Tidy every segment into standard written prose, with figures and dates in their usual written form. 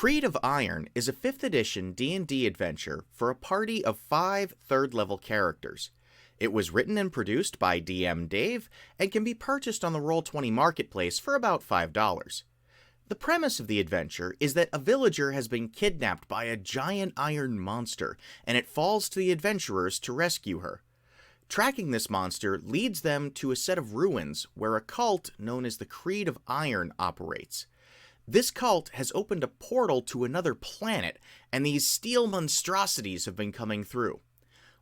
Creed of Iron is a 5th edition D&D adventure for a party of 5 third-level characters. It was written and produced by DM Dave and can be purchased on the Roll20 marketplace for about $5. The premise of the adventure is that a villager has been kidnapped by a giant iron monster, and it falls to the adventurers to rescue her. Tracking this monster leads them to a set of ruins where a cult known as the Creed of Iron operates. This cult has opened a portal to another planet, and these steel monstrosities have been coming through.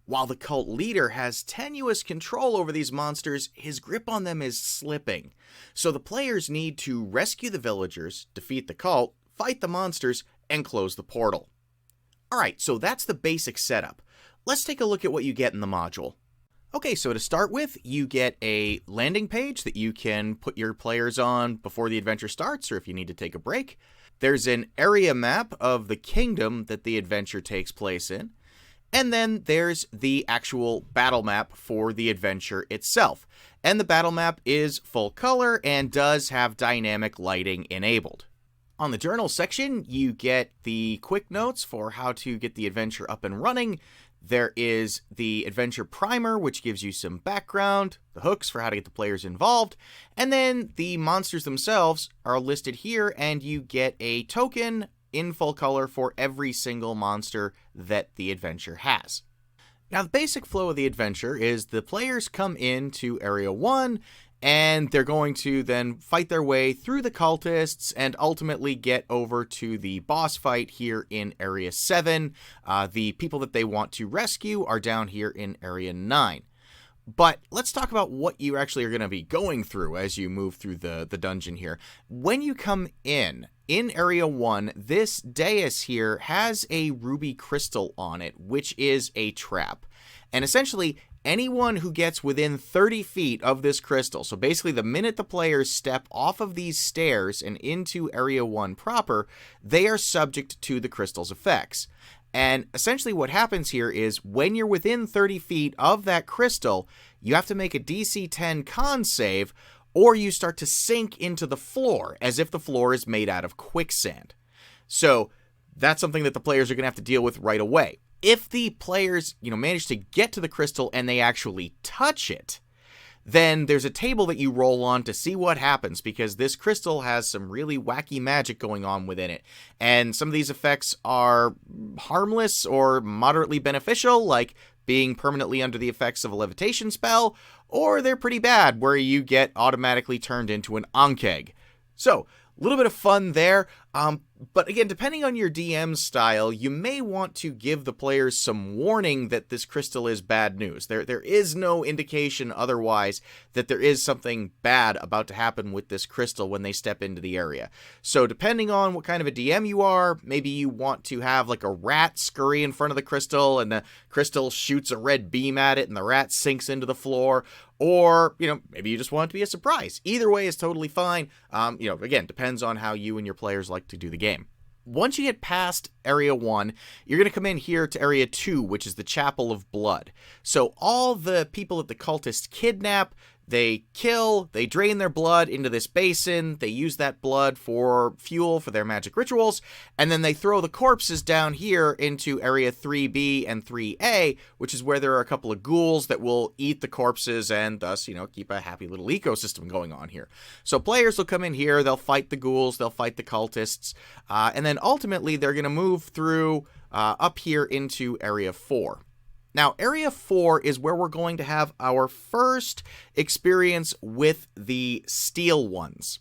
While the cult leader has tenuous control over these monsters, his grip on them is slipping. So the players need to rescue the villagers, defeat the cult, fight the monsters, and close the portal. Alright, so that's the basic setup. Let's take a look at what you get in the module. Okay, so to start with, you get a landing page that you can put your players on before the adventure starts, or if you need to take a break. There's an area map of the kingdom that the adventure takes place in. And then there's the actual battle map for the adventure itself. And the battle map is full color and does have dynamic lighting enabled. On the journal section, you get the quick notes for how to get the adventure up and running. There is the adventure primer, which gives you some background, the hooks for how to get the players involved, and then the monsters themselves are listed here, and you get a token in full color for every single monster that the adventure has. Now, the basic flow of the adventure is the players come into Area 1, and they're going to then fight their way through the cultists and ultimately get over to the boss fight here in Area 7. The people that they want to rescue are down here in Area 9. But let's talk about what you actually are going to be going through as you move through the dungeon here. When you come in Area 1, this dais here has a ruby crystal on it, which is a trap. And essentially, anyone who gets within 30 feet of this crystal, so basically the minute the players step off of these stairs and into Area 1 proper, they are subject to the crystal's effects. And essentially what happens here is when you're within 30 feet of that crystal, you have to make a DC 10 con save, or you start to sink into the floor as if the floor is made out of quicksand. So that's something that the players are going to have to deal with right away. If the players, manage to get to the crystal and they actually touch it, then there's a table that you roll on to see what happens, because this crystal has some really wacky magic going on within it. And some of these effects are harmless or moderately beneficial, like being permanently under the effects of a levitation spell, or they're pretty bad, where you get automatically turned into an Ankeg. So, a little bit of fun there, but again, depending on your DM style, you may want to give the players some warning that this crystal is bad news. There is no indication otherwise that there is something bad about to happen with this crystal when they step into the area. So depending on what kind of a DM you are, maybe you want to have like a rat scurry in front of the crystal and the crystal shoots a red beam at it and the rat sinks into the floor. Or, maybe you just want it to be a surprise. Either way is totally fine. Again, depends on how you and your players like to do the game. Once you get past Area 1, you're going to come in here to Area 2, which is the Chapel of Blood. So all the people that the cultists kidnap, they kill, they drain their blood into this basin, they use that blood for fuel for their magic rituals, and then they throw the corpses down here into Area 3B and 3A, which is where there are a couple of ghouls that will eat the corpses and thus, keep a happy little ecosystem going on here. So players will come in here, they'll fight the ghouls, they'll fight the cultists, and then ultimately they're going to move through up here into Area 4. Now, Area 4 is where we're going to have our first experience with the Steel Ones.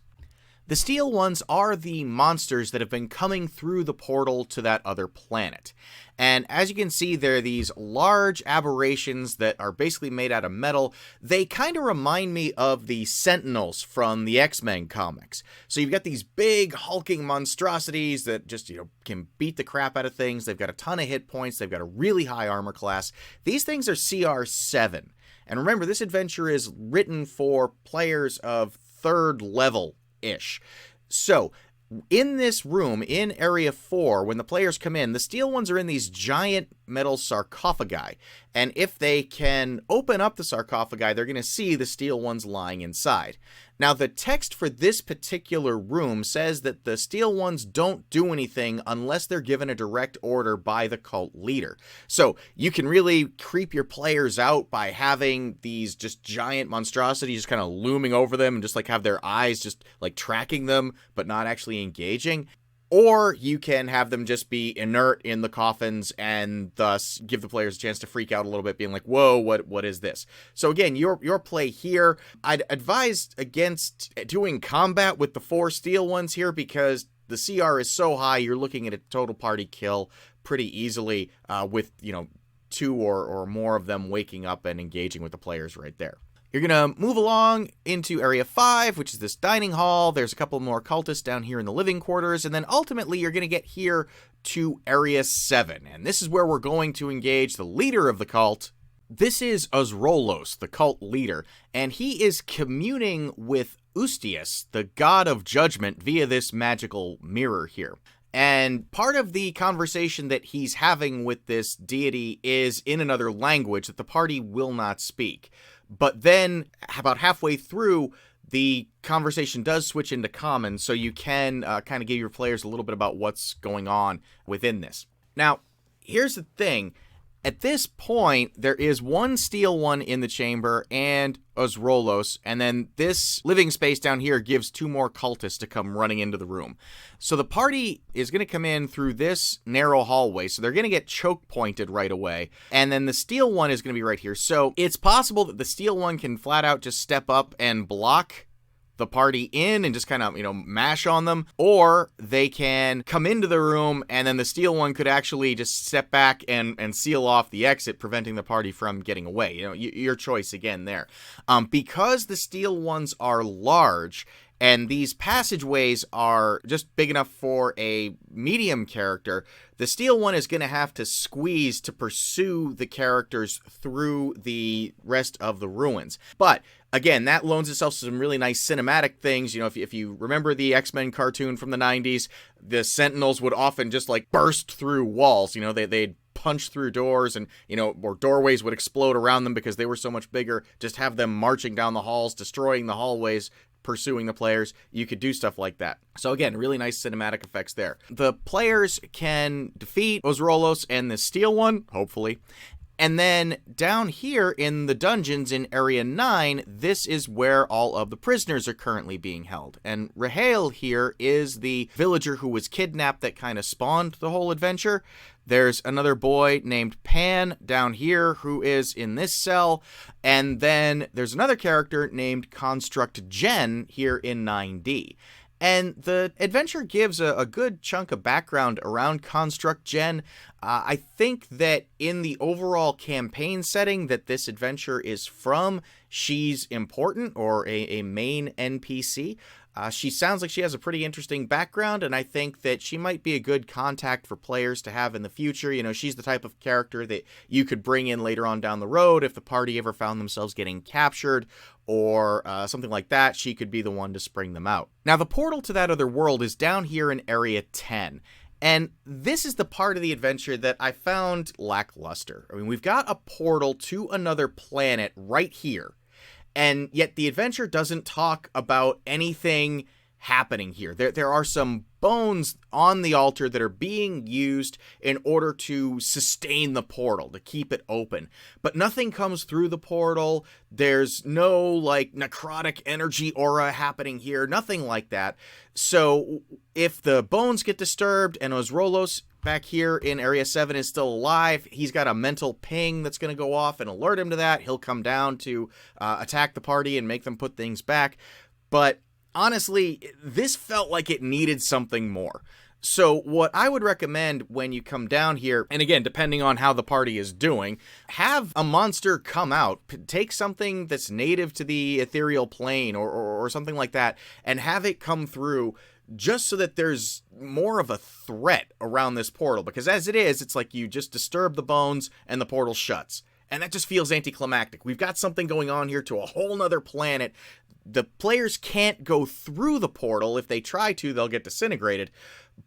The Steel Ones are the monsters that have been coming through the portal to that other planet. And as you can see, they're these large aberrations that are basically made out of metal. They kind of remind me of the Sentinels from the X-Men comics. So you've got these big hulking monstrosities that just, can beat the crap out of things. They've got a ton of hit points. They've got a really high armor class. These things are CR 7. And remember, this adventure is written for players of 3rd level-ish. So, in this room, in Area 4, when the players come in, the Steel Ones are in these giant metal sarcophagi. And if they can open up the sarcophagi, they're going to see the Steel Ones lying inside. Now, the text for this particular room says that the Steel Ones don't do anything unless they're given a direct order by the cult leader. So you can really creep your players out by having these just giant monstrosities just kind of looming over them and just like have their eyes just like tracking them, but not actually engaging. Or you can have them just be inert in the coffins and thus give the players a chance to freak out a little bit, being like, whoa, what is this? So again, your play here, I'd advise against doing combat with the 4 Steel Ones here because the CR is so high, you're looking at a total party kill pretty easily with, 2 or more of them waking up and engaging with the players right there. You're going to move along into Area 5, which is this dining hall. There's a couple more cultists down here in the living quarters. And then ultimately, you're going to get here to Area 7. And this is where we're going to engage the leader of the cult. This is Osrolos, the cult leader. And he is communing with Ustius, the god of judgment, via this magical mirror here. And part of the conversation that he's having with this deity is in another language that the party will not speak. But then, about halfway through, the conversation does switch into common, so you can kind of give your players a little bit about what's going on within this. Now, here's the thing. At this point, there is 1 Steel One in the chamber and Osrolos, and then this living space down here gives 2 more cultists to come running into the room. So the party is going to come in through this narrow hallway, so they're going to get choke pointed right away, and then the Steel One is going to be right here. So it's possible that the Steel One can flat out just step up and block the party in and just kind of, mash on them, or they can come into the room and then the Steel One could actually just step back and seal off the exit, preventing the party from getting away. Your choice again there. Because the Steel Ones are large and these passageways are just big enough for a medium character, the Steel One is going to have to squeeze to pursue the characters through the rest of the ruins. But again, that loans itself to some really nice cinematic things. If you remember the X-Men cartoon from the 90s, the Sentinels would often just like burst through walls. They'd punch through doors and, or doorways would explode around them because they were so much bigger. Just have them marching down the halls, destroying the hallways, pursuing the players. You could do stuff like that. So again, really nice cinematic effects there. The players can defeat Osrolos and the Steel One, hopefully. And then down here in the dungeons in Area 9, this is where all of the prisoners are currently being held. And Rahael here is the villager who was kidnapped that kind of spawned the whole adventure. There's another boy named Pan down here who is in this cell. And then there's another character named Construct Jen here in 9D. And the adventure gives a good chunk of background around Construct Jen. I think that in the overall campaign setting that this adventure is from, she's important, or a main NPC. She sounds like she has a pretty interesting background, and I think that she might be a good contact for players to have in the future. She's the type of character that you could bring in later on down the road if the party ever found themselves getting captured or something like that. She could be the one to spring them out. Now, the portal to that other world is down here in Area 10. And this is the part of the adventure that I found lackluster. I mean, we've got a portal to another planet right here. And yet the adventure doesn't talk about anything happening here. There are some bones on the altar that are being used in order to sustain the portal, to keep it open. But nothing comes through the portal. There's no, necrotic energy aura happening here. Nothing like that. So if the bones get disturbed and Osrolos back here in Area 7 is still alive, he's got a mental ping that's going to go off and alert him to that. He'll come down to attack the party and make them put things back. But honestly, this felt like it needed something more. So what I would recommend when you come down here, and again, depending on how the party is doing, have a monster come out. Take something that's native to the ethereal plane or something like that, and have it come through just so that there's more of a threat around this portal. Because as it is, it's like you just disturb the bones and the portal shuts. And that just feels anticlimactic. We've got something going on here to a whole nother planet. The players can't go through the portal. If they try to, they'll get disintegrated.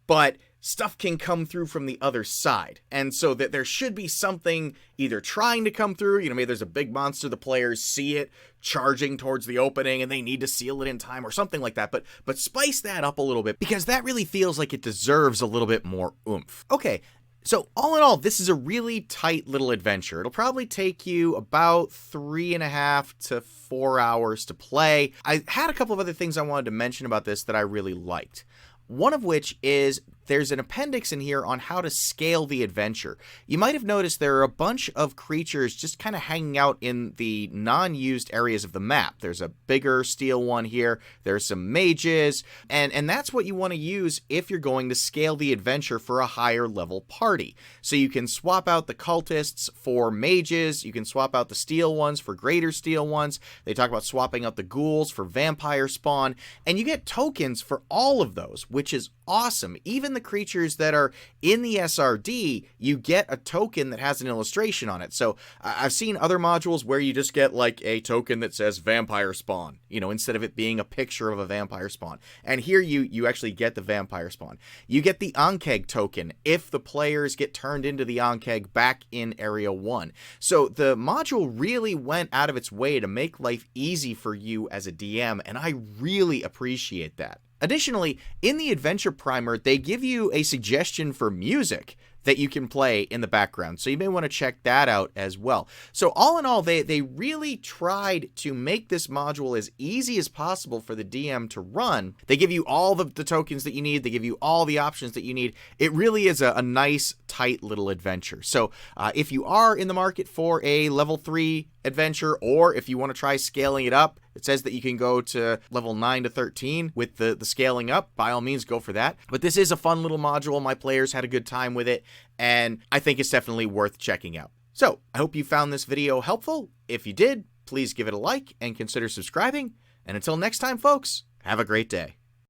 But stuff can come through from the other side. And so that there should be something either trying to come through, maybe there's a big monster, the players see it charging towards the opening and they need to seal it in time or something like that. But spice that up a little bit, because that really feels like it deserves a little bit more oomph. Okay. So all in all, this is a really tight little adventure. It'll probably take you about 3.5 to 4 hours to play. I had a couple of other things I wanted to mention about this that I really liked. One of which is there's an appendix in here on how to scale the adventure. You might have noticed there are a bunch of creatures just kind of hanging out in the non-used areas of the map. There's a bigger steel one here, there's some mages, and that's what you want to use if you're going to scale the adventure for a higher level party. So you can swap out the cultists for mages, you can swap out the steel ones for greater steel ones, they talk about swapping out the ghouls for vampire spawn, and you get tokens for all of those, which is awesome. Even the creatures that are in the SRD, you get a token that has an illustration on it. So I've seen other modules where you just get like a token that says vampire spawn, instead of it being a picture of a vampire spawn. And here you actually get the vampire spawn. You get the Ankeg token if the players get turned into the Ankeg back in Area 1. So the module really went out of its way to make life easy for you as a DM, and I really appreciate that. Additionally, in the Adventure Primer, they give you a suggestion for music that you can play in the background, so you may want to check that out as well. So all in all, they really tried to make this module as easy as possible for the DM to run. They give you all the tokens that you need, they give you all the options that you need. It really is a nice, tight little adventure. So if you are in the market for a level 3 adventure, or if you want to try scaling it up, it says that you can go to level 9 to 13 with the scaling up. By all means, go for that. But this is a fun little module. My players had a good time with it, and I think it's definitely worth checking out. So I hope you found this video helpful. If you did, please give it a like and consider subscribing. And until next time, folks, have a great day.